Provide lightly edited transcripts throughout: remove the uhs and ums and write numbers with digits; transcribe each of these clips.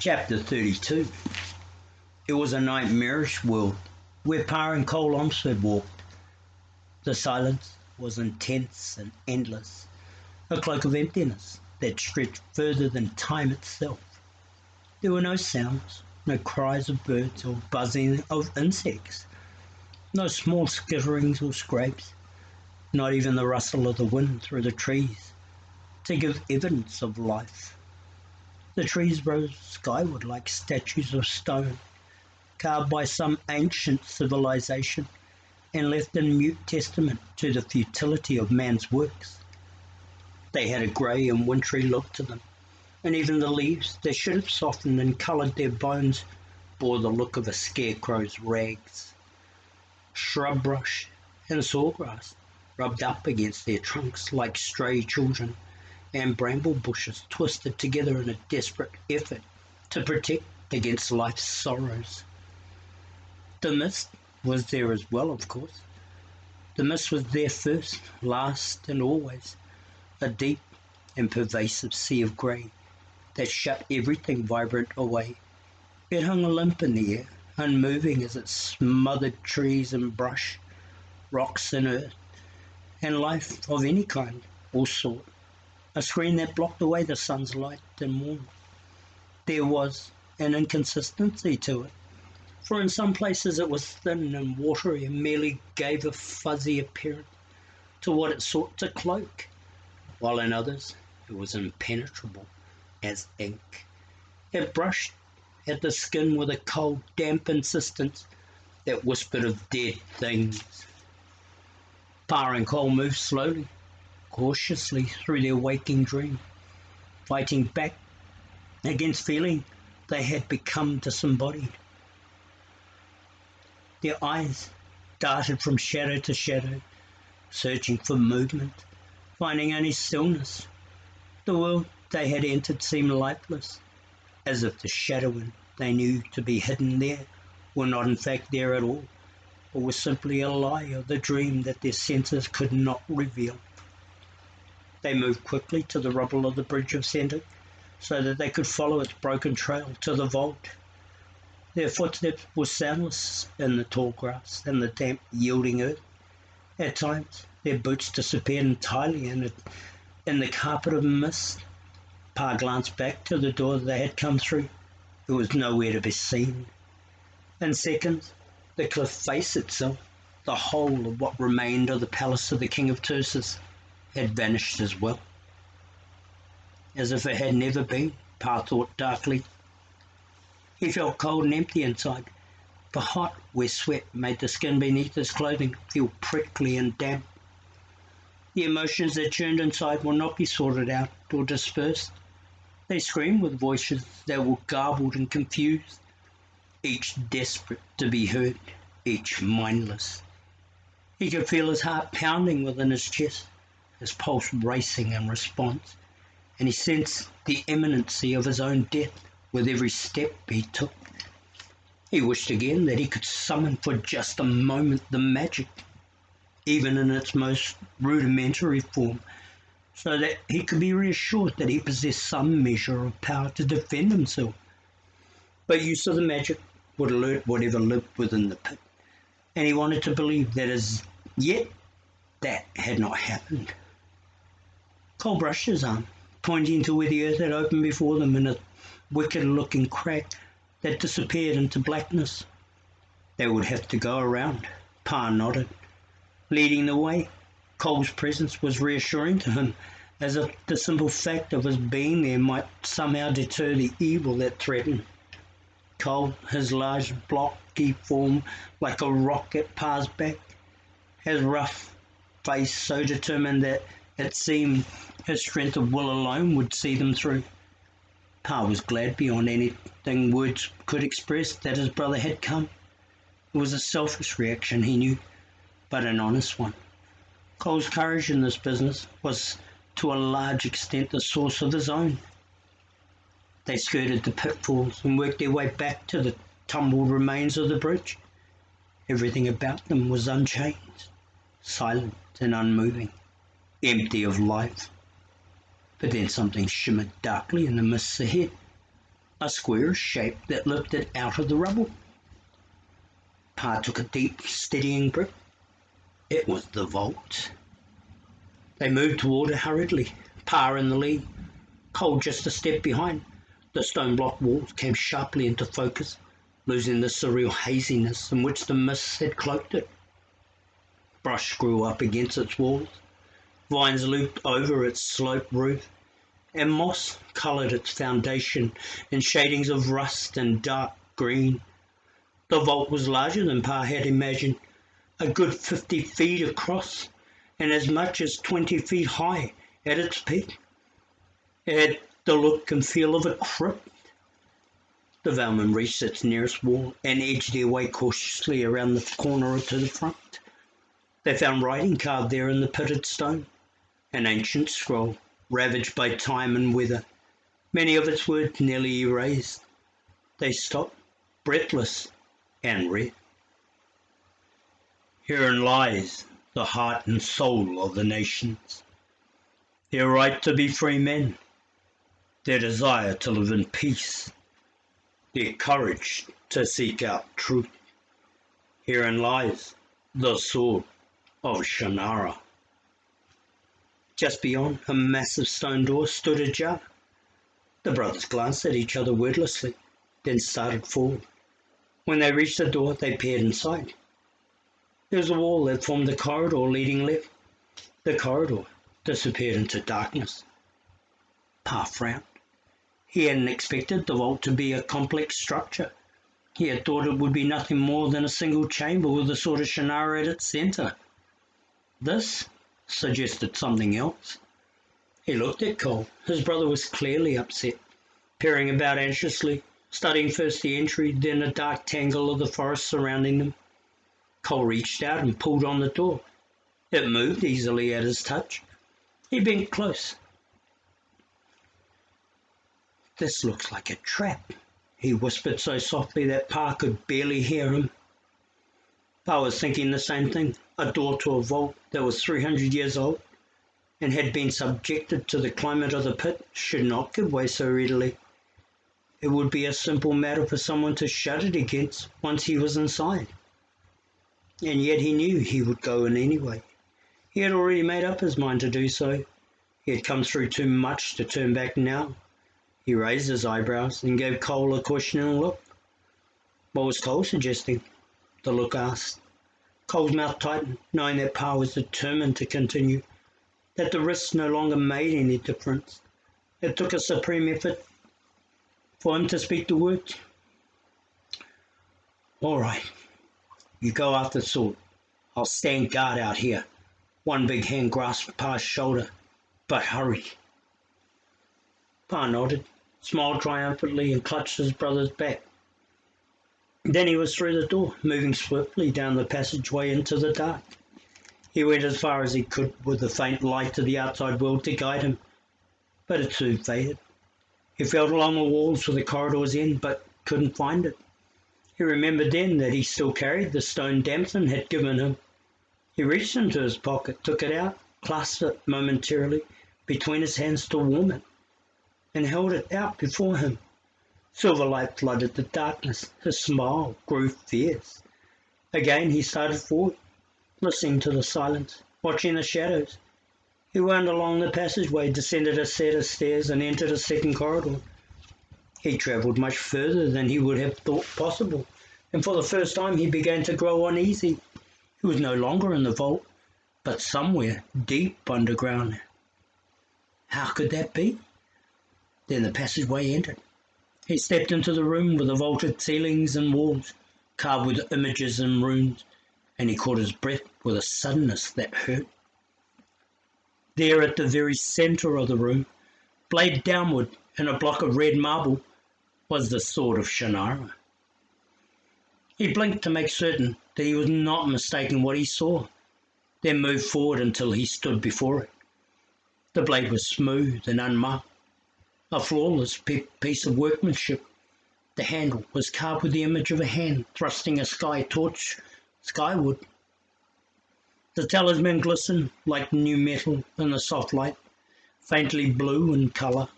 Chapter 32. It was a nightmarish world where Pa and Cole Omsford walked. The silence was intense and endless, a cloak of emptiness that stretched further than time itself. There were no sounds, no cries of birds or buzzing of insects, no small skitterings or scrapes, not even the rustle of the wind through the trees to give evidence of life. The trees rose skyward like statues of stone, carved by some ancient civilization and left in mute testament to the futility of man's works. They had a grey and wintry look to them, and even the leaves that should have softened and coloured their bones bore the look of a scarecrow's rags. Shrub brush and sawgrass rubbed up against their trunks like stray children, and bramble bushes twisted together in a desperate effort to protect against life's sorrows. The mist was there as well, of course. The mist was there first, last, and always, a deep and pervasive sea of grey that shut everything vibrant away. It hung limp in the air, unmoving as it smothered trees and brush, rocks and earth, and life of any kind or sort. A screen that blocked away the sun's light and warmth. There was an inconsistency to it, for in some places it was thin and watery and merely gave a fuzzy appearance to what it sought to cloak, while in others it was impenetrable as ink. It brushed at the skin with a cold, damp insistence that whispered of dead things. Pa and Cole moved slowly, cautiously through their waking dream, fighting back against feeling they had become disembodied. Their eyes darted from shadow to shadow, searching for movement, finding only stillness. The world they had entered seemed lifeless, as if the shadowing they knew to be hidden there were not in fact there at all, or was simply a lie of the dream that their senses could not reveal. They moved quickly to the rubble of the bridge of Center, so that they could follow its broken trail to the vault. Their footsteps were soundless in the tall grass and the damp, yielding earth. At times, their boots disappeared entirely in the carpet of mist. Pa glanced back to the door they had come through. It was nowhere to be seen. In seconds, the cliff face itself, the whole of what remained of the palace of the King of Tursus, had vanished as well. As if it had never been, Pa thought darkly. He felt cold and empty inside, the hot where sweat made the skin beneath his clothing feel prickly and damp. The emotions that churned inside will not be sorted out or dispersed. They screamed with voices that were garbled and confused, each desperate to be heard, each mindless. He could feel his heart pounding within his chest, his pulse racing in response, and he sensed the imminency of his own death with every step he took. He wished again that he could summon for just a moment the magic, even in its most rudimentary form, so that he could be reassured that he possessed some measure of power to defend himself. But use of the magic would alert whatever lived within the pit, and he wanted to believe that as yet that had not happened. Cole brushed his arm, pointing to where the earth had opened before them in a wicked-looking crack that disappeared into blackness. They would have to go around. Pa nodded, leading the way. Cole's presence was reassuring to him, as if the simple fact of his being there might somehow deter the evil that threatened. Cole, his large blocky form like a rock at Pa's back, his rough face so determined that it seemed his strength of will alone would see them through. Pa was glad beyond anything words could express that his brother had come. It was a selfish reaction, he knew, but an honest one. Cole's courage in this business was to a large extent the source of his own. They skirted the pitfalls and worked their way back to the tumbled remains of the bridge. Everything about them was unchanged, silent and unmoving, empty of life. But then something shimmered darkly in the mists ahead. a squarish shape that lifted out of the rubble. Pa took a deep, steadying breath. It was the vault. They moved toward it hurriedly, Pa in the lead, Cole just a step behind. The stone block walls came sharply into focus, losing the surreal haziness in which the mists had cloaked it. Brush grew up against its walls, vines looped over its sloped roof, and moss coloured its foundation in shadings of rust and dark green. The vault was larger than Pa had imagined, a good 50 feet across and as much as 20 feet high at its peak. It had the look and feel of a crypt. The Valmon reached its nearest wall and edged their way cautiously around the corner to the front. They found writing carved there in the pitted stone, an ancient scroll, ravaged by time and weather, many of its words nearly erased. They stopped, breathless, and read. Herein lies the heart and soul of the nations, their right to be free men, their desire to live in peace, their courage to seek out truth. Herein lies the sword of Shannara. Just beyond, a massive stone door stood ajar. The brothers glanced at each other wordlessly, then started forward. When they reached the door, they peered inside. There was a wall that formed a corridor leading left. The corridor disappeared into darkness. Pa frowned. He hadn't expected the vault to be a complex structure. He had thought it would be nothing more than a single chamber with a sort of Shannara at its centre. This suggested something else. He looked at Cole. His brother was clearly upset, peering about anxiously, studying first the entry, then a dark tangle of the forest surrounding them. Cole reached out and pulled on the door. It moved easily at his touch. He bent close. This looks like a trap, he whispered so softly that Pa could barely hear him. Pa was thinking the same thing. A door to a vault that was 300 years old and had been subjected to the climate of the pit should not give way so readily. It would be a simple matter for someone to shut it against once he was inside. And yet he knew he would go in anyway. He had already made up his mind to do so. He had come through too much to turn back now. He raised his eyebrows and gave Cole a questioning look. What was Cole suggesting? The look asked. Cole's mouth tightened, knowing that Pa was determined to continue, that the risks no longer made any difference. It took a supreme effort for him to speak the words. All right, you go after the sword. I'll stand guard out here. One big hand grasped Pa's shoulder. But hurry. Pa nodded, smiled triumphantly, and clutched his brother's back. Then he was through the door, moving swiftly down the passageway into the dark. He went as far as he could with the faint light of the outside world to guide him, but it soon faded. He felt along the walls for the corridor's end, but couldn't find it. He remembered then that he still carried the stone Damson had given him. He reached into his pocket, took it out, clasped it momentarily between his hands to warm it, and held it out before him. Silver light flooded the darkness. His smile grew fierce. Again he started forward, listening to the silence, watching the shadows. He wound along the passageway, descended a set of stairs, and entered a second corridor. He travelled much further than he would have thought possible, and for the first time he began to grow uneasy. He was no longer in the vault, but somewhere deep underground. How could that be? Then the passageway ended. He stepped into the room with the vaulted ceilings and walls, carved with images and runes, and he caught his breath with a suddenness that hurt. There at the very centre of the room, blade downward in a block of red marble, was the sword of Shannara. He blinked to make certain that he was not mistaken what he saw, then moved forward until he stood before it. The blade was smooth and unmarked, a flawless piece of workmanship. The handle was carved with the image of a hand thrusting a sky torch skyward. The talisman glistened like new metal in the soft light, faintly blue in colour.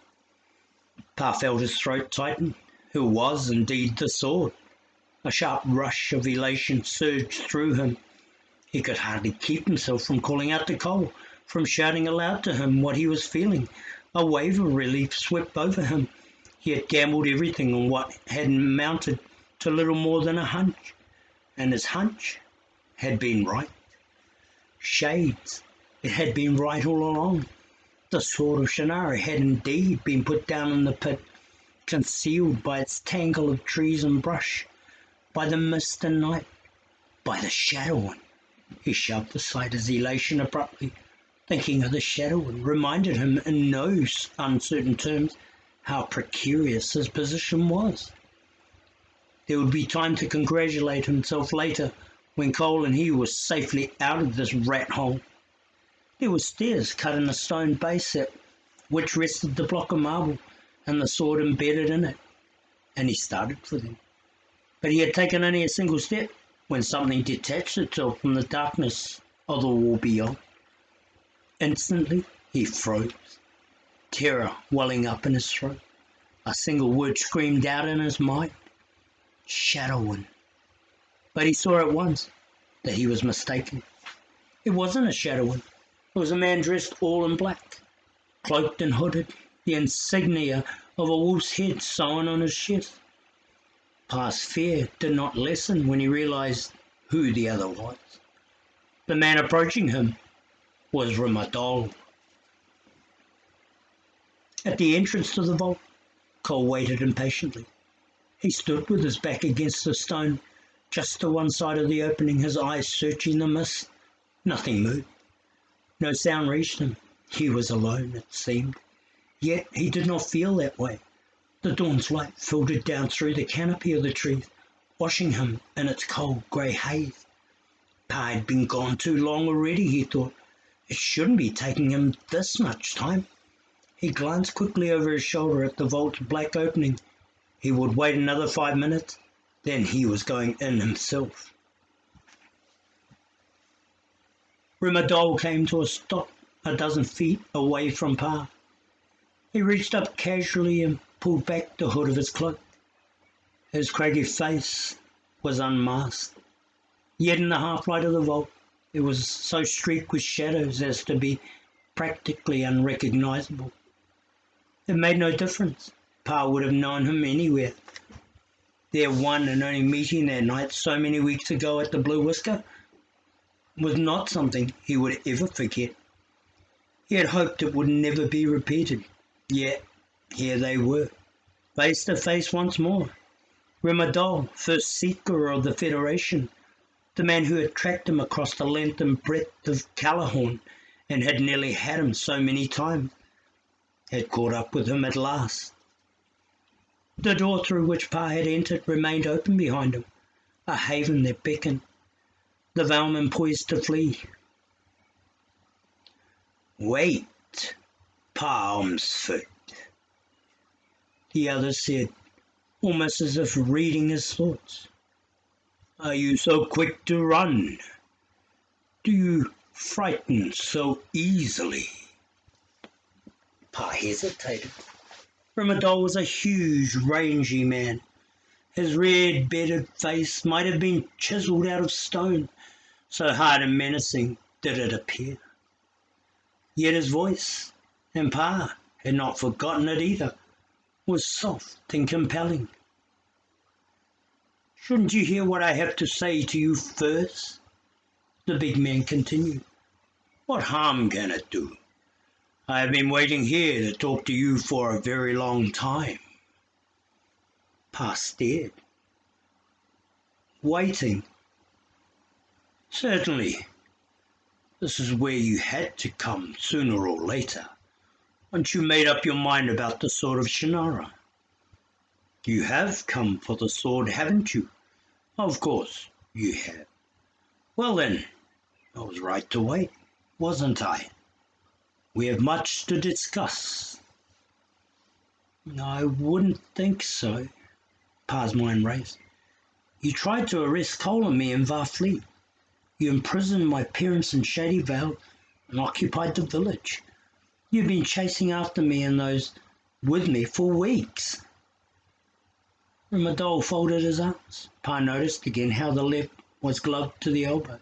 Pa felt his throat tighten. who was indeed the sword. A sharp rush of elation surged through him. He could hardly keep himself from calling out to Cole, from shouting aloud to him what he was feeling. A wave of relief swept over him. He had gambled everything on what had amounted to little more than a hunch, and his hunch had been right. Shades, it had been right all along. The sword of Shannara had indeed been put down in the pit, concealed by its tangle of trees and brush, by the mist and night, by the shadowing. He shoved aside his elation abruptly. Thinking of the shadowing reminded him in no uncertain terms how precarious his position was. There would be time to congratulate himself later when Cole and he were safely out of this rat hole. There were stairs cut in a stone base at which rested the block of marble and the sword embedded in it, and he started for them. But he had taken only a single step when something detached itself from the darkness of the wall beyond. Instantly he froze, terror welling up in his throat. A single word screamed out in his mind: shadowing. But he saw at once that he was mistaken. It wasn't a shadowing. It was a man dressed all in black, cloaked and hooded, the insignia of a wolf's head sewn on his chest. Pa's fear did not lessen when he realized who the other was. The man approaching him was Dall. At the entrance to the vault, Cole waited impatiently. He stood with his back against the stone, just to one side of the opening, his eyes searching the mist. Nothing moved. No sound reached him. He was alone, it seemed. Yet he did not feel that way. The dawn's light filtered down through the canopy of the trees, washing him in its cold grey haze. Pa had been gone too long already, he thought. It shouldn't be taking him this much time. He glanced quickly over his shoulder at the vault's black opening. He would wait another 5 minutes, then he was going in himself. Dall came to a stop a dozen feet away from Pa. He reached up casually and pulled back the hood of his cloak. His craggy face was unmasked, yet in the half-light of the vault it was so streaked with shadows as to be practically unrecognizable. It made no difference. Pa would have known him anywhere. Their one and only meeting that night so many weeks ago at the Blue Whisker was not something he would ever forget. He had hoped it would never be repeated, yet here they were, face to face once more. Dall, first seeker of the Federation, the man who had tracked him across the length and breadth of Callahorn and had nearly had him so many times, had caught up with him at last. The door through which Pa had entered remained open behind him, a haven that beckoned. The Valman poised to flee. "Wait, Pa Ormsford," the other said, almost as if reading his thoughts. "Are you so quick to run? Do you frighten so easily?" Pa hesitated. Dall was a huge, rangy man. His red-bearded face might have been chiselled out of stone, so hard and menacing did it appear. Yet his voice, and Pa had not forgotten it either, was soft and compelling. "Shouldn't you hear what I have to say to you first?" the big man continued. "What harm can it do? I have been waiting here to talk to you for a very long time." Pa stared. "Waiting? Certainly. This is where you had to come sooner or later, once you made up your mind about the sword of Shannara. You have come for the sword, haven't you? Of course you have. Well then, I was right to wait, wasn't I? We have much to discuss." "I wouldn't think so." Pa's mind raced. "You tried to arrest Cole and me in Varfleet. You imprisoned my parents in Shady Vale and occupied the village. You've been chasing after me and those with me for weeks." Dall folded his arms. Pa noticed again how the left was gloved to the elbow.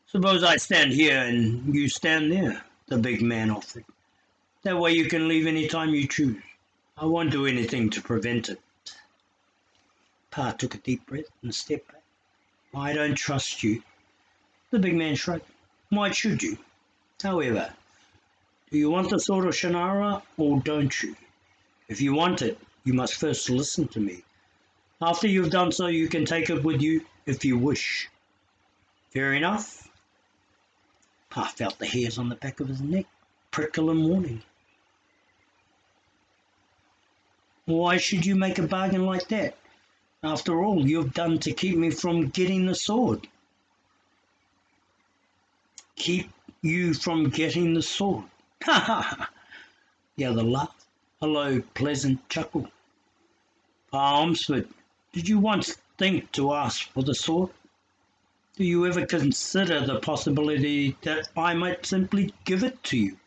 "Suppose I stand here and you stand there," the big man offered. "That way you can leave any time you choose. I won't do anything to prevent it." Pa took a deep breath and stepped back. "I don't trust you." The big man shrugged. "Why should you? However, do you want the sword of Shannara or don't you? If you want it, you must first listen to me. After you've done so, you can take it with you if you wish. Fair enough?" Pa felt the hairs on the back of his neck prickle in warning. "Why should you make a bargain like that? After all you've done to keep me from getting the sword." "Keep you from getting the sword?" "Ha ha ha!" The other laughed, a low, pleasant chuckle. "Pa Ormsford, did you once think to ask for the sword? Do you ever consider the possibility that I might simply give it to you?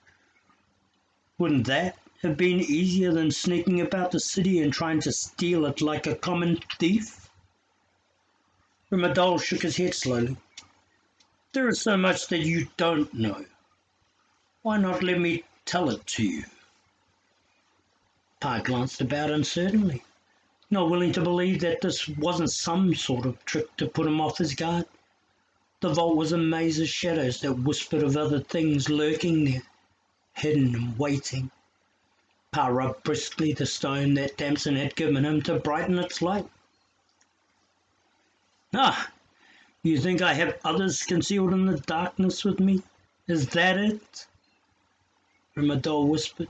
Wouldn't that have been easier than sneaking about the city and trying to steal it like a common thief?" Dall shook his head slowly. "There is so much that you don't know. Why not let me tell it to you?" Pa glanced about uncertainly, not willing to believe that this wasn't some sort of trick to put him off his guard. The vault was a maze of shadows that whispered of other things lurking there, hidden and waiting. Pa rubbed briskly the stone that Damson had given him to brighten its light. "Ah, you think I have others concealed in the darkness with me? Is that it?" Dall whispered,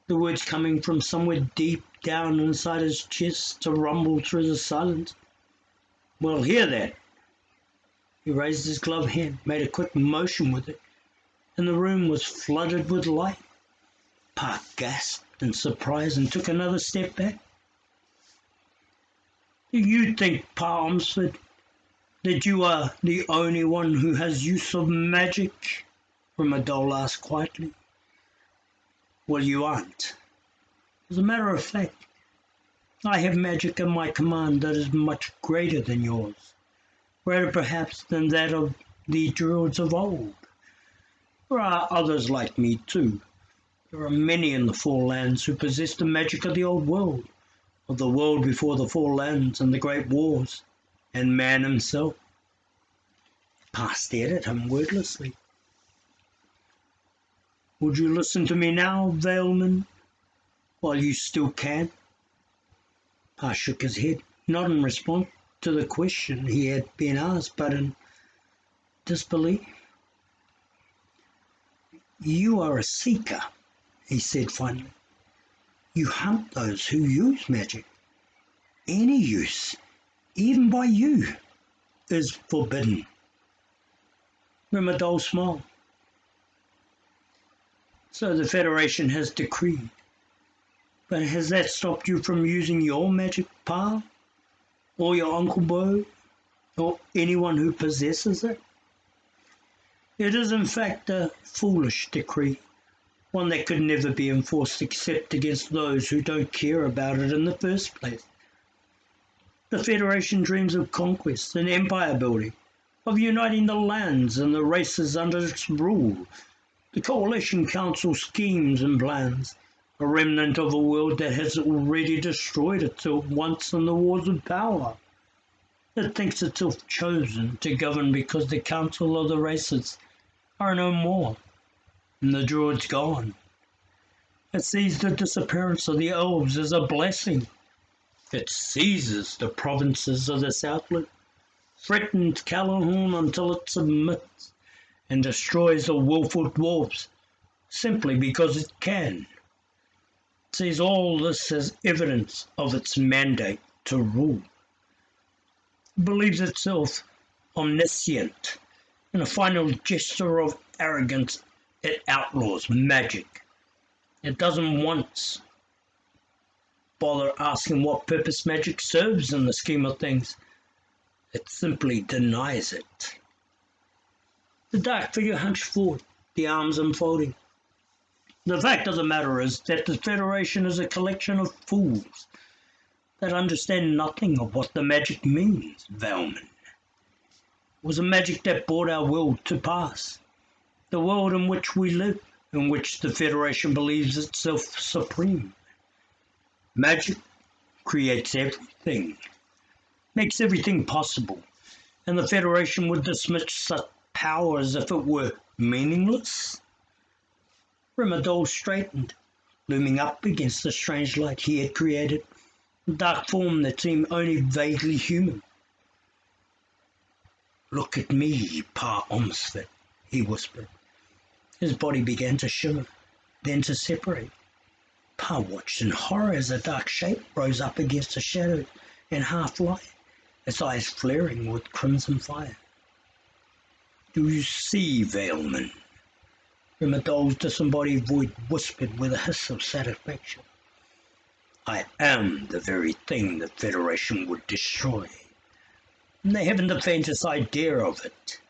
the words coming from somewhere deep down inside his chest to rumble through the silence. "Well, hear that." He raised his gloved hand, made a quick motion with it, and the room was flooded with light. Pa gasped in surprise and took another step back. "Do you think, Pa Ormsford, that you are the only one who has use of magic?" Dall asked quietly. "Well, you aren't. As a matter of fact, I have magic at my command that is much greater than yours, greater perhaps than that of the druids of old. There are others like me too. There are many in the Four Lands who possess the magic of the old world, of the world before the Four Lands and the Great Wars, and man himself." Pa stared at him wordlessly. "Would you listen to me now, Valeman, while you still can?" Pa shook his head, not in response to the question he had been asked, but in disbelief. "You are a seeker," he said finally. "You hunt those who use magic. Any use, even by you, is forbidden." Dall smiled. "So the Federation has decreed. But has that stopped you from using your magic, Pa? Or your Uncle Bo? Or anyone who possesses it?" "It is in fact a foolish decree, one that could never be enforced except against those who don't care about it in the first place. The Federation dreams of conquest and empire building, of uniting the lands and the races under its rule. The Coalition Council schemes and plans, a remnant of a world that has already destroyed itself once in the wars of power. It thinks itself chosen to govern because the Council of the Races are no more, and the Druids gone. It sees the disappearance of the Elves as a blessing. It seizes the provinces of the Southland, threatens Callahorn until it submits, and destroys the willful dwarfs simply because it can. It sees all this as evidence of its mandate to rule. It believes itself omniscient. In a final gesture of arrogance, it outlaws magic. It doesn't once bother asking what purpose magic serves in the scheme of things. It simply denies it." The dark figure hunched forward, the arms unfolding. The fact of the matter is that the Federation is a collection of fools that understand nothing of what the magic means, Valman. It was a magic that brought our world to pass, the world in which we live, in which the Federation believes itself supreme. Magic creates everything, makes everything possible, and the Federation would dismiss such power as if it were meaningless. Dall straightened, looming up against the strange light he had created, a dark form that seemed only vaguely human. "Look at me, Pa Omsford," he whispered. His body began to shimmer, then to separate. Pa watched in horror as a dark shape rose up against the shadows and half-light, its eyes flaring with crimson fire. "Do you see, Vailman?" Dall's disembodied voice whispered with a hiss of satisfaction. "I am the very thing the Federation would destroy. And they haven't the faintest idea of it."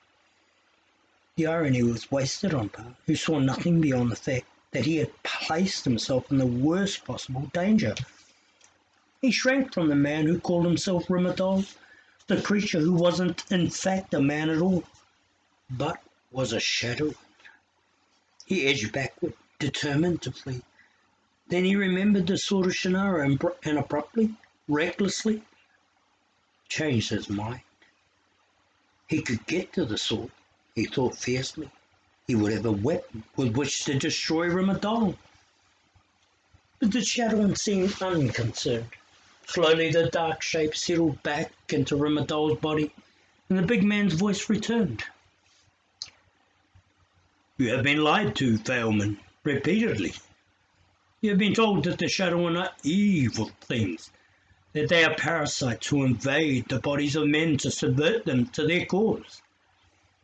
The irony was wasted on Pa, who saw nothing beyond the fact that he had placed himself in the worst possible danger. He shrank from the man who called himself Dall, the creature who wasn't in fact a man at all, but was a shadow. He edged backward, determined to flee. Then he remembered the sword of Shannara and abruptly, recklessly, changed his mind. He could get to the sword, he thought fiercely. He would have a weapon with which to destroy Dall. But the shadow seemed unconcerned. Slowly the dark shape settled back into Dall's body, and the big man's voice returned. "You have been lied to, Vailman, repeatedly. You have been told that the shadow are not evil things, that they are parasites who invade the bodies of men to subvert them to their cause.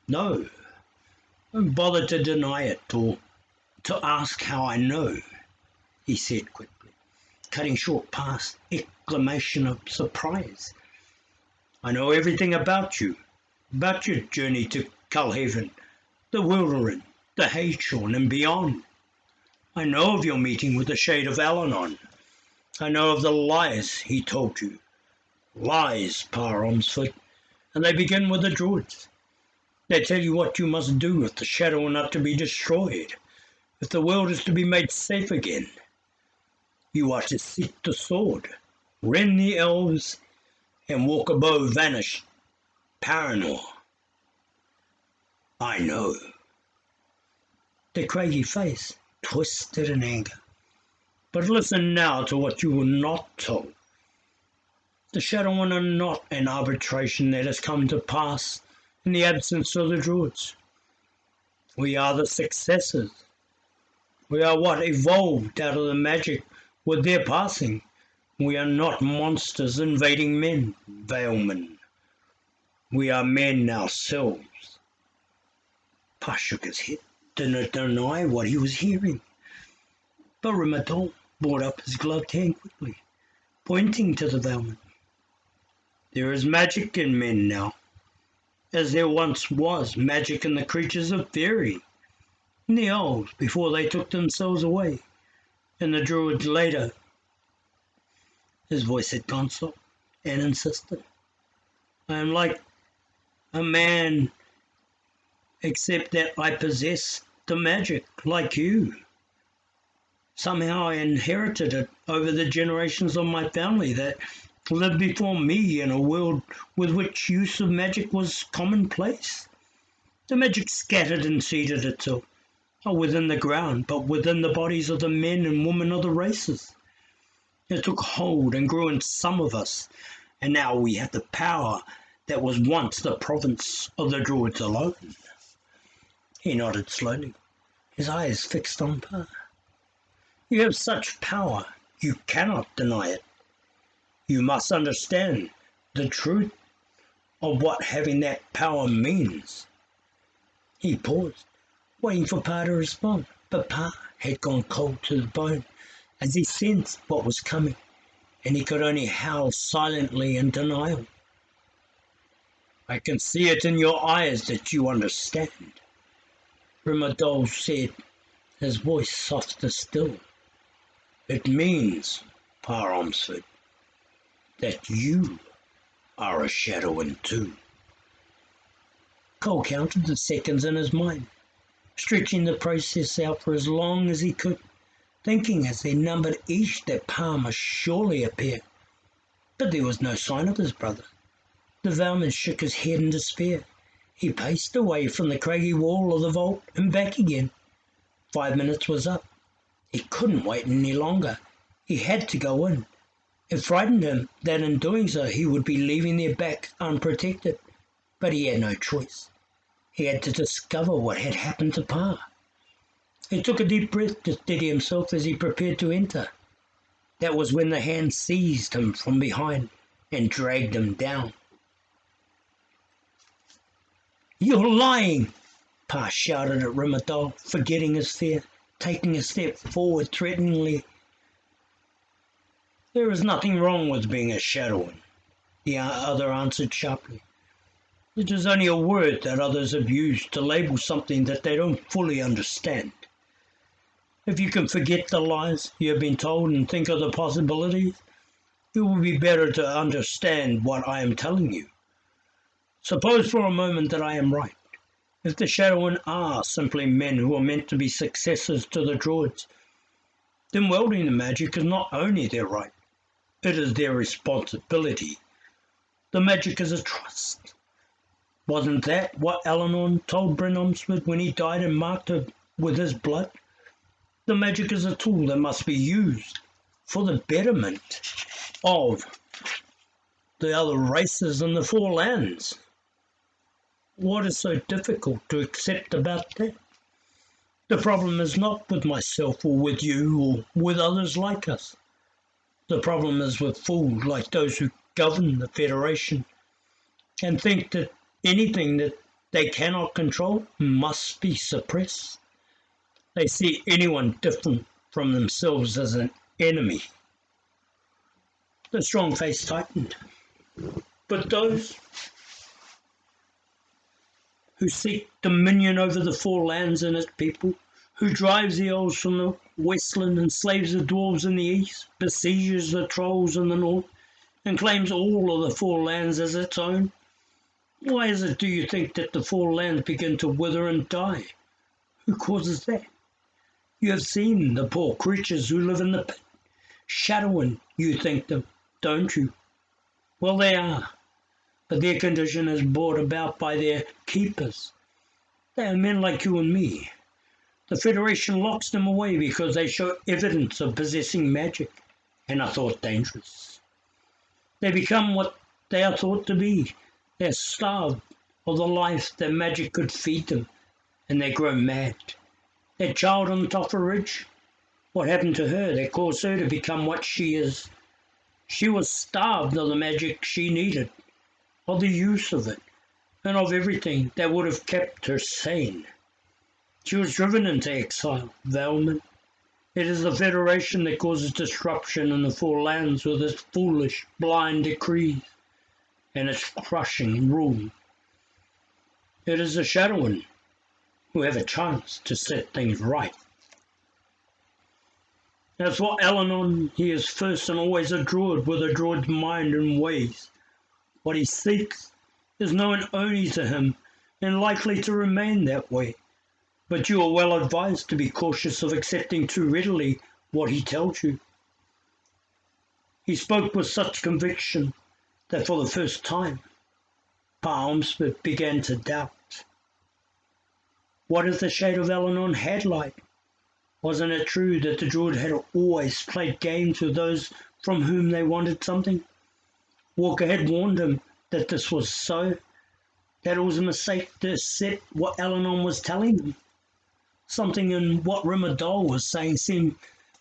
No, don't bother to deny it or to ask how I know," he said quickly, cutting short Pa's exclamation of surprise. "I know everything about your journey to Cullhaven, the Wilderin, the Hayshorn and beyond. I know of your meeting with the Shade of Alanon. I know of the lies he told you. Lies, Pa Omsford, and they begin with the Druids. They tell you what you must do if the shadow are not to be destroyed, if the world is to be made safe again. You are to seek the sword, rend the elves, and walk above vanished Paranor. I know." The craggy face twisted in anger. "But listen now to what you were not told. The Shadowmen are not an arbitration that has come to pass in the absence of the Druids. We are the successors. We are what evolved out of the magic with their passing. We are not monsters invading men, Vailmen. We are men ourselves." Pa shook his head, didn't deny what he was hearing. But Dall brought up his gloved hand quickly, pointing to the Vailmen. "There is magic in men now, as there once was magic in the creatures of fairy, in the elves before they took themselves away, and the Druids later." His voice had gone soft and insistent. "I am like a man, except that I possess the magic, like you. Somehow I inherited it over the generations of my family that lived before me in a world with which use of magic was commonplace. The magic scattered and seeded itself, not within the ground, but within the bodies of the men and women of the races. It took hold and grew in some of us, and now we have the power that was once the province of the Druids alone." He nodded slowly, his eyes fixed on Pa. "You have such power, you cannot deny it. You must understand the truth of what having that power means." He paused, waiting for Pa to respond, but Pa had gone cold to the bone as he sensed what was coming, and he could only howl silently in denial. "I can see it in your eyes that you understand," Dall said, his voice softer still. "It means, Pa Ormsford, that you are a shadowing too." Cole counted the seconds in his mind, stretching the process out for as long as he could, thinking as they numbered each that Pa must surely appear. But there was no sign of his brother. The Velman shook his head in despair. He paced away from the craggy wall of the vault and back again. 5 minutes was up. He couldn't wait any longer. He had to go in. It frightened him that in doing so he would be leaving their back unprotected, but he had no choice. He had to discover what had happened to Pa. He took a deep breath to steady himself as he prepared to enter. That was when the hand seized him from behind and dragged him down. "You're lying!" Pa shouted at Dall, forgetting his fear, taking a step forward threateningly. "There is nothing wrong with being a shadowing," the other answered sharply. "It is only a word that others have used to label something that they don't fully understand. If you can forget the lies you have been told and think of the possibilities, it will be better to understand what I am telling you. Suppose for a moment that I am right. If the Shadowmen are simply men who are meant to be successors to the Druids, then wielding the magic is not only their right, it is their responsibility. The magic is a trust. Wasn't that what Eleanor told Bryn Omsford when he died and marked her with his blood? The magic is a tool that must be used for the betterment of the other races in the Four Lands. What is so difficult to accept about that? The problem is not with myself or with you or with others like us. The problem is with fools like those who govern the Federation and think that anything that they cannot control must be suppressed. They see anyone different from themselves as an enemy." The strong face tightened. "But those who seek dominion over the Four Lands and its people, who drives the elves from the westland, enslaves the dwarves in the east, besieges the trolls in the north, and claims all of the Four Lands as its own. Why is it, do you think, that the Four Lands begin to wither and die? Who causes that? You have seen the poor creatures who live in the pit. Shadowing, you think them, don't you? Well, they are, but their condition is brought about by their keepers. They are men like you and me. The Federation locks them away because they show evidence of possessing magic and are thought dangerous. They become what they are thought to be. They are starved of the life that magic could feed them, and they grow mad. That child on the top of the ridge, what happened to her that caused her to become what she is? She was starved of the magic she needed, of the use of it, and of everything that would have kept her sane. She was driven into exile, Velman. It is the Federation that causes disruption in the Four Lands with its foolish, blind decrees and its crushing rule. It is the Shadowmen who have a chance to set things right. That's what Eleanor, he is first and always a Druid with a Druid's mind and ways. What he seeks is known only to him and likely to remain that way. But you are well advised to be cautious of accepting too readily what he tells you. He spoke with such conviction that for the first time, Pa Ormsford began to doubt. What if the shade of Eleanor had light? Wasn't it true that the Druid had always played games with those from whom they wanted something? Walker had warned him that this was so, that it was a mistake to accept what Eleanor was telling him. Something in what Dall was saying seemed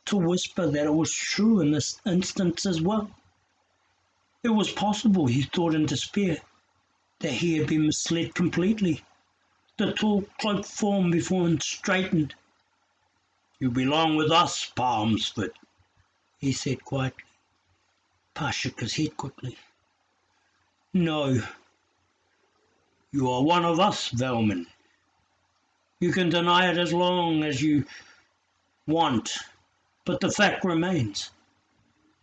to whisper that it was true in this instance as well. It was possible, he thought in despair, that he had been misled completely. The tall cloaked form before him straightened. "You belong with us, Pa Ormsford," he said quietly. Pa shook his head quickly. "No, you are one of us, Velman. You can deny it as long as you want, but the fact remains.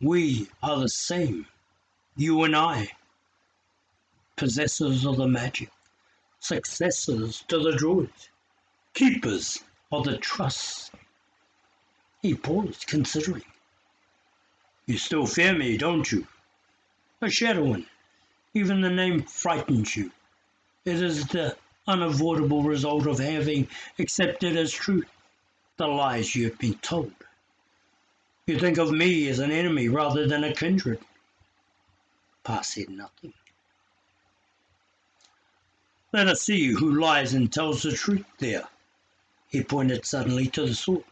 We are the same, you and I, possessors of the magic, successors to the druids, keepers of the trust. He paused, considering. You still fear me, don't you? A Shadowin. Even the name frightens you. It is the unavoidable result of having accepted as truth the lies you have been told. You think of me as an enemy rather than a kindred. Pa said nothing. Let us see who lies and tells the truth there. He pointed suddenly to the sword.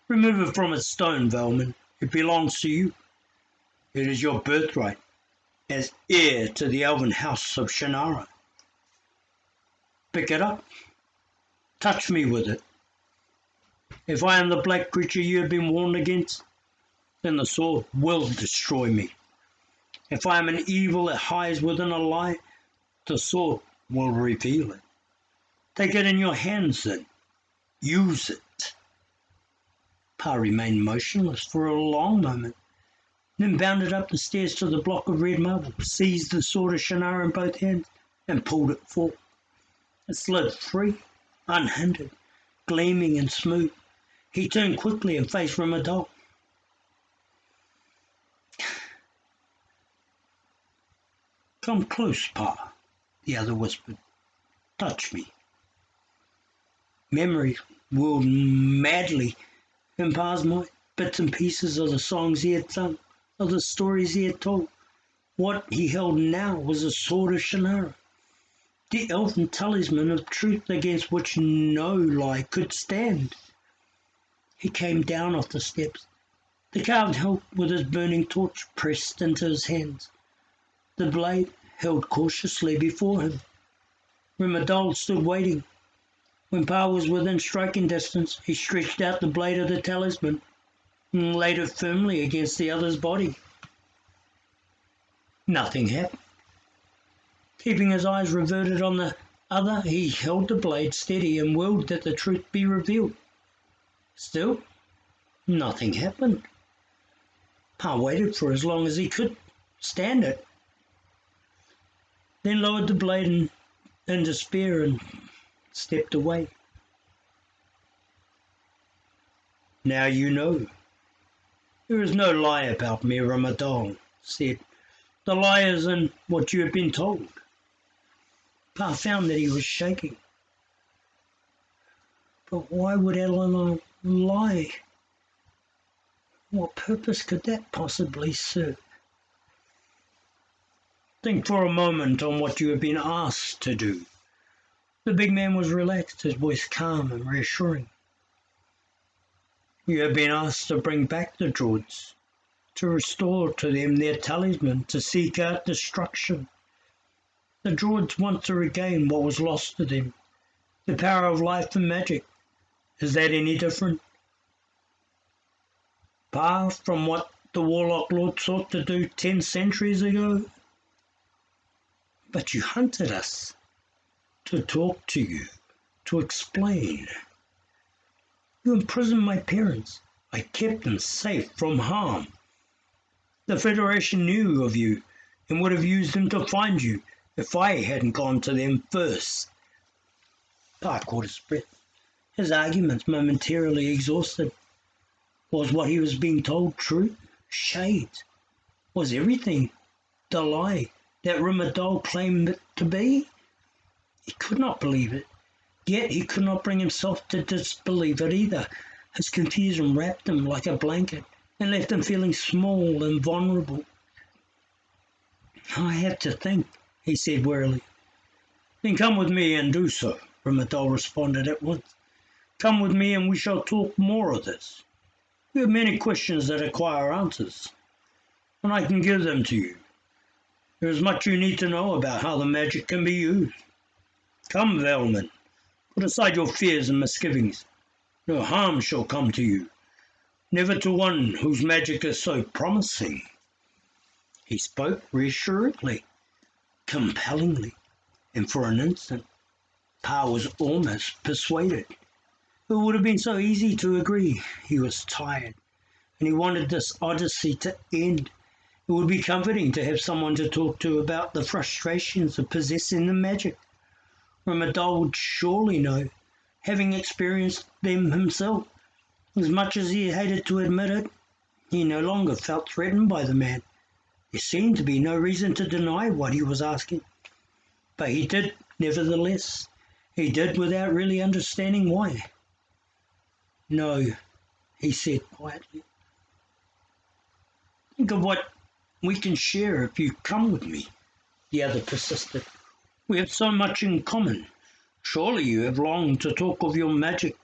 Remove it from its stone, Velman. It belongs to you. It is your birthright as heir to the elven house of Shannara. Pick it up. Touch me with it. If I am the black creature you have been warned against, then the sword will destroy me. If I am an evil that hides within a lie, the sword will reveal it. Take it in your hands then. Use it. Pa remained motionless for a long moment, then bounded up the stairs to the block of red marble, seized the sword of Shannara in both hands, and pulled it forth. It slid free, unhindered, gleaming and smooth. He turned quickly and faced Dall. Come close, Pa, the other whispered. Touch me. Memory whirled madly in Pa's mind, bits and pieces of the songs he had sung, of the stories he had told. What he held now was the sword of Shannara, the elven talisman of truth against which no lie could stand. He came down off the steps, the carved hilt with his burning torch pressed into his hands, the blade held cautiously before him. Dall stood waiting. When Pa was within striking distance, he stretched out the blade of the talisman and laid it firmly against the other's body. Nothing happened. Keeping his eyes reverted on the other, he held the blade steady and willed that the truth be revealed. Still, nothing happened. Pa waited for as long as he could stand it, then lowered the blade in despair and stepped away. Now you know. There is no lie about me, Dall said. The lie is in what you have been told. Pa found that he was shaking. But why would Eleanor lie? What purpose could that possibly serve? Think for a moment on what you have been asked to do. The big man was relaxed, his voice calm and reassuring. You have been asked to bring back the druids, to restore to them their talisman, to seek out destruction. The druids want to regain what was lost to them, the power of life and magic. Is that any different, Pa, from what the Warlock Lord sought to do 10 centuries ago? But you hunted us, to talk to you, to explain. You imprisoned my parents. I kept them safe from harm. The Federation knew of you and would have used them to find you if I hadn't gone to them first. Pa caught his breath, his arguments momentarily exhausted. Was what he was being told true? Shades. Was everything the lie that Dall claimed it to be? He could not believe it, yet he could not bring himself to disbelieve it either. His confusion wrapped him like a blanket and left him feeling small and vulnerable. I have to think, he said wearily. Then come with me and do so, Dall responded at once. Come with me and we shall talk more of this. You have many questions that require answers, and I can give them to you. There is much you need to know about how the magic can be used. Come, Velman, put aside your fears and misgivings. No harm shall come to you, never to one whose magic is so promising. He spoke reassuringly, compellingly, and for an instant, Pa was almost persuaded. It would have been so easy to agree. He was tired, and he wanted this odyssey to end. It would be comforting to have someone to talk to about the frustrations of possessing the magic. Dall would surely know, having experienced them himself. As much as he hated to admit it, he no longer felt threatened by the man. There seemed to be no reason to deny what he was asking. But he did, nevertheless. He did without really understanding why. "No," he said quietly. "Think of what we can share if you come with me," the other persisted. "We have so much in common. Surely you have longed to talk of your magic,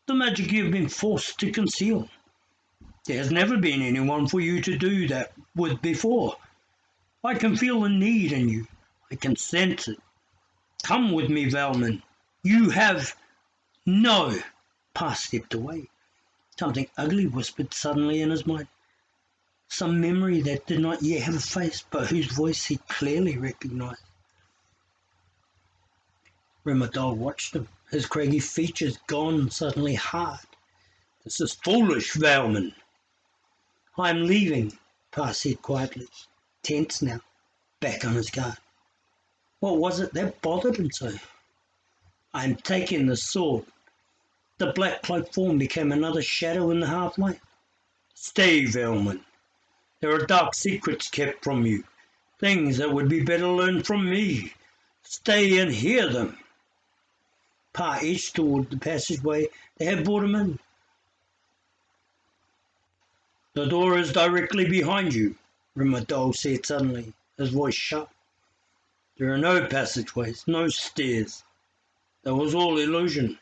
the magic you have been forced to conceal. There has never been anyone for you to do that with before. I can feel the need in you. I can sense it. Come with me, Valman. You have—" "No!" Pa stepped away. Something ugly whispered suddenly in his mind. Some memory that did not yet have a face, but whose voice he clearly recognized. Dall watched him, his craggy features gone suddenly hard. "This is foolish, Valman." "I am leaving," Pa said quietly, tense now, back on his guard. What was it that bothered him so? "I am taking the sword." The black cloaked form became another shadow in the half-light. "Stay, Valman. There are dark secrets kept from you, things that would be better learned from me. Stay and hear them." Pa edged toward the passageway that had brought him in. "The door is directly behind you," Dall said suddenly, his voice sharp. "There are no passageways, no stairs. That was all illusion.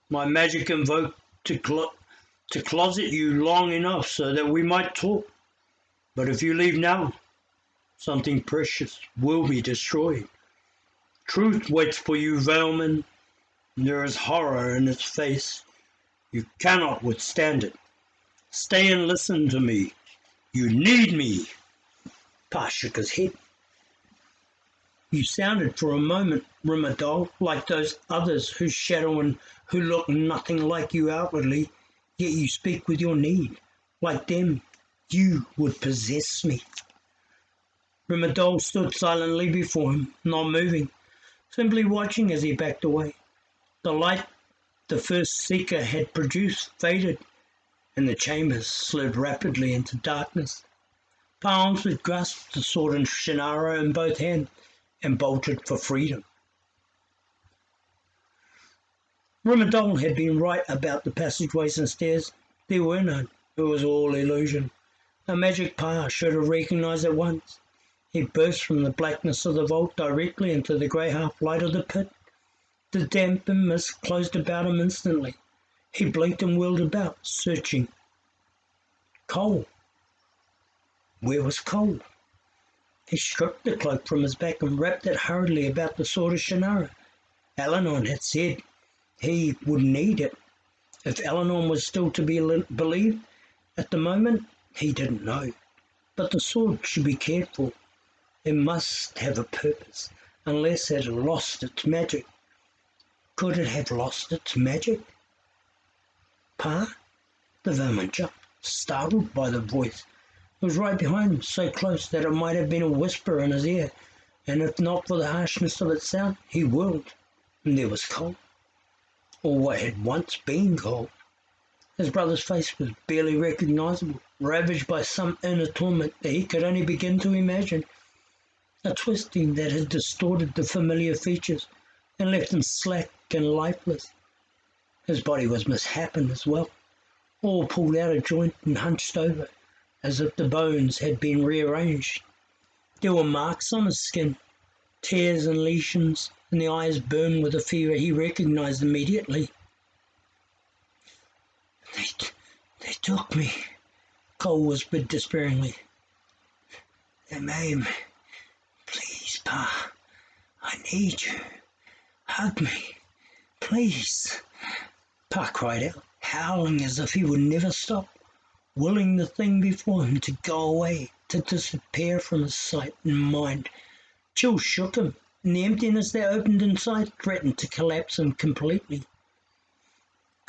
My magic invoked to closet you long enough so that we might talk. But if you leave now, something precious will be destroyed. Truth waits for you, Valman. There is horror in its face. You cannot withstand it. Stay and listen to me. You need me." Pa shook his head. "You sounded for a moment, Dall, like those others whose shadow and who look nothing like you outwardly, yet you speak with your need. Like them, you would possess me." Dall stood silently before him, not moving, simply watching as he backed away. The light the first seeker had produced faded, and the chamber slid rapidly into darkness. Palms had grasped the sword and Shannara in both hands and bolted for freedom. Dall had been right about the passageways and stairs. There were none. It was all illusion. A magic Pa should have recognized at once. He burst from the blackness of the vault directly into the grey half-light of the pit. The damp and mist closed about him instantly. He blinked and whirled about, searching. Coal. Where was Coal? He stripped the cloak from his back and wrapped it hurriedly about the sword of Shannara. Eleanor had said he would need it. If Eleanor was still to be believed, at the moment he didn't know. But the sword should be cared for. It must have a purpose, unless it had lost its magic. Could it have lost its magic? Pa? The Valman jumped, startled by the voice. It was right behind him, so close that it might have been a whisper in his ear, and if not for the harshness of its sound, he whirled, and there was Coal, or what had once been Coal. His brother's face was barely recognizable, ravaged by some inner torment that he could only begin to imagine, a twisting that had distorted the familiar features and left him slack and lifeless. His body was misshapen as well, all pulled out of joint and hunched over, as if the bones had been rearranged. There were marks on his skin, tears and lesions, and the eyes burned with a fever he recognized immediately. They took me," Cole whispered despairingly. "They made me. Please, Pa, I need you. Hug me, please." Pa cried out, howling as if he would never stop, willing the thing before him to go away, to disappear from his sight and mind. Chills shook him, and the emptiness that opened inside threatened to collapse him completely.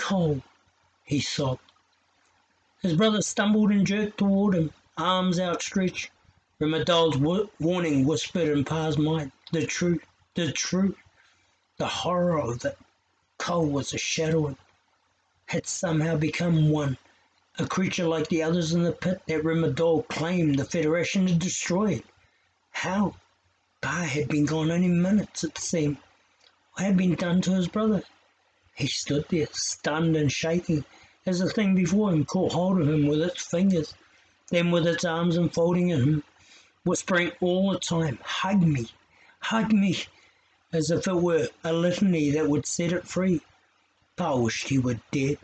Cole, he sobbed. His brother stumbled and jerked toward him, arms outstretched. Dall's warning whispered in Pa's mind. The truth, the truth, the horror of it. Cole was a shadow and had somehow become one, a creature like the others in the pit that Dall claimed the Federation had destroyed. How? Pa had been gone only minutes, it seemed. What had been done to his brother? He stood there, stunned and shaking, as the thing before him caught hold of him with its fingers, then with its arms enfolding him, whispering all the time, hug me, as if it were a litany that would set it free. Pa wished he were dead,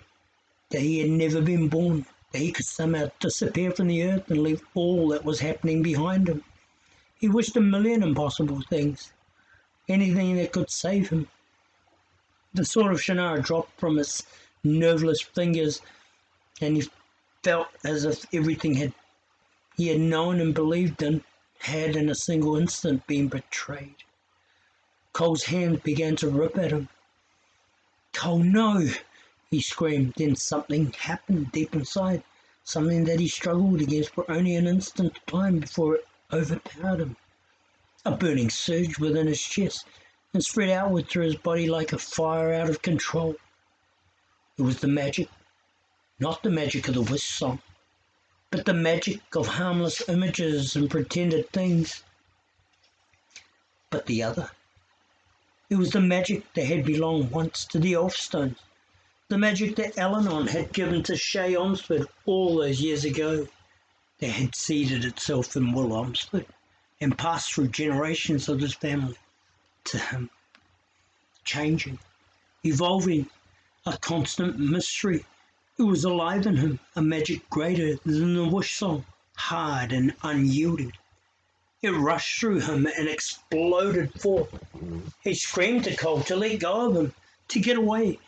that he had never been born, that he could somehow disappear from the earth and leave all that was happening behind him. He wished a million impossible things, anything that could save him. The sword of Shannara dropped from his nerveless fingers, and he felt as if everything he had known and believed in had in a single instant been betrayed. Cole's hands began to rip at him. Cole, no! He screamed. Then something happened deep inside, something that he struggled against for only an instant of time before it overpowered him. A burning surged within his chest and spread outward through his body like a fire out of control. It was the magic, not the magic of the wish song, but the magic of harmless images and pretended things. But the other, it was the magic that had belonged once to the Elfstones, the magic that Eleanor had given to Shay Omsford all those years ago, that had seeded itself in Will Omsford and passed through generations of his family to him, changing, evolving, a constant mystery. It was alive in him, a magic greater than the wish song, hard and unyielding. It rushed through him and exploded forth. He screamed to Cole to let go of him, to get away,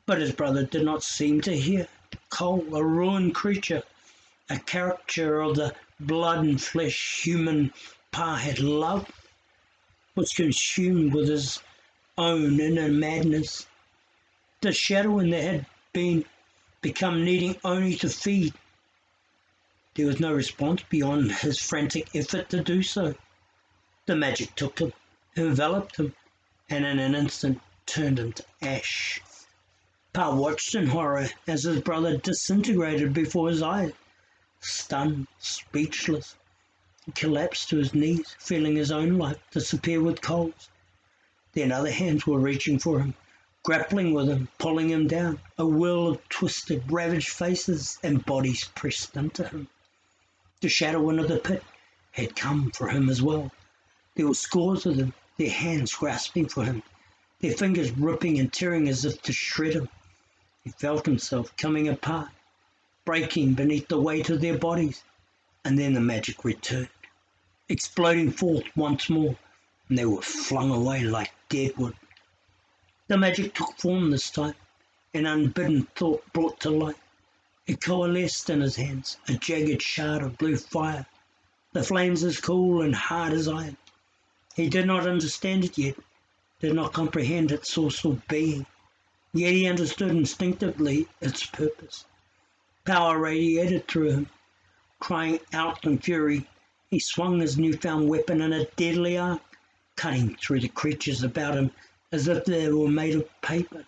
but his brother did not seem to hear. Cole, a ruined creature, a caricature of the blood and flesh human Pa had loved, was consumed with his own inner madness. The shadowing that had become needing only to feed. There was no response beyond his frantic effort to do so. The magic took him, enveloped him, and in an instant turned him to ash. Pa watched in horror as his brother disintegrated before his eyes. Stunned, speechless, he collapsed to his knees, feeling his own life disappear with Cole's. Then other hands were reaching for him, grappling with him, pulling him down, a whirl of twisted, ravaged faces and bodies pressed into him. The shadowing of the pit had come for him as well. There were scores of them, their hands grasping for him, their fingers ripping and tearing as if to shred him. He felt himself coming apart, breaking beneath the weight of their bodies, and then the magic returned, exploding forth once more, and they were flung away like deadwood. The magic took form this time, an unbidden thought brought to light. It coalesced in his hands, a jagged shard of blue fire, the flames as cool and hard as iron. He did not understand it yet, did not comprehend its source of being, yet he understood instinctively its purpose. Power radiated through him. Crying out in fury, he swung his newfound weapon in a deadly arc, cutting through the creatures about him as if they were made of paper.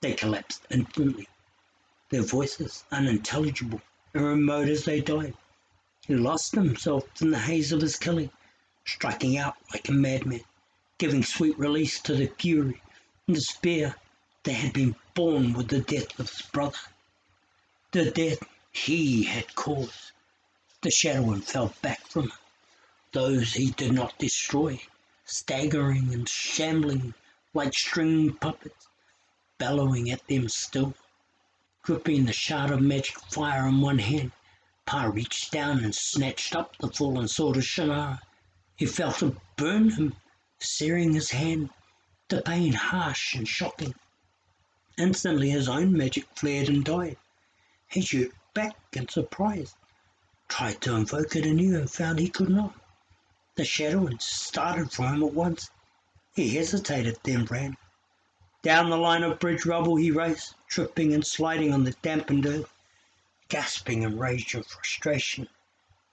They collapsed instantly, their voices unintelligible and remote as they died. He lost himself in the haze of his killing, striking out like a madman, giving sweet release to the fury and despair that had been born with the death of his brother, the death he had caused. The shadowing fell back from him, those he did not destroy, staggering and shambling like string puppets, bellowing at them still. Gripping the shard of magic fire in one hand, Pa reached down and snatched up the fallen sword of Shannara. He felt it burn him, searing his hand, the pain harsh and shocking. Instantly his own magic flared and died. He jerked back in surprise, tried to invoke it anew and found he could not. The shadowing started for him at once. He hesitated, then ran. Down the line of bridge rubble he raced, tripping and sliding on the dampened earth, gasping in rage and frustration.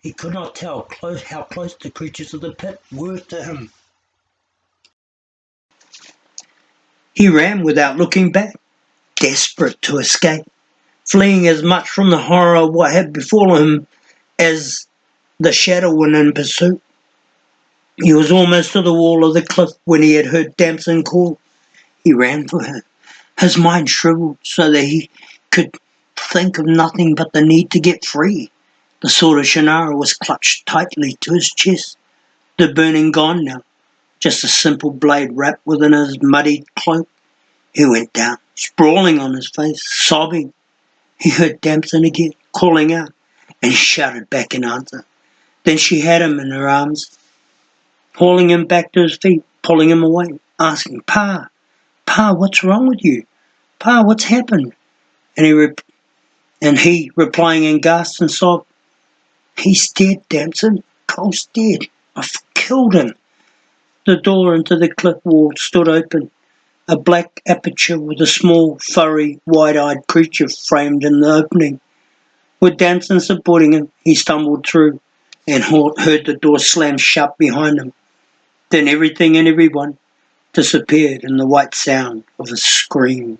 He could not tell how close the creatures of the pit were to him. He ran without looking back, desperate to escape, fleeing as much from the horror of what had befallen him as the shadow went in pursuit. He was almost to the wall of the cliff when he had heard Damson call. He ran for her, his mind shriveled so that he could think of nothing but the need to get free. The sword of Shannara was clutched tightly to his chest, the burning gone now, just a simple blade wrapped within his muddied cloak. He went down, sprawling on his face, sobbing. He heard Damson again, calling out, and he shouted back in answer. Then she had him in her arms, hauling him back to his feet, pulling him away, asking, Pa, what's wrong with you? Pa, what's happened? And he replying in gasps and sobs, He's dead, Damson. Cole's dead. I've killed him. The door into the cliff wall stood open, a black aperture with a small, furry, wide-eyed creature framed in the opening. With Damson supporting him, he stumbled through and heard the door slam shut behind him. Then everything and everyone disappeared in the white sound of a scream.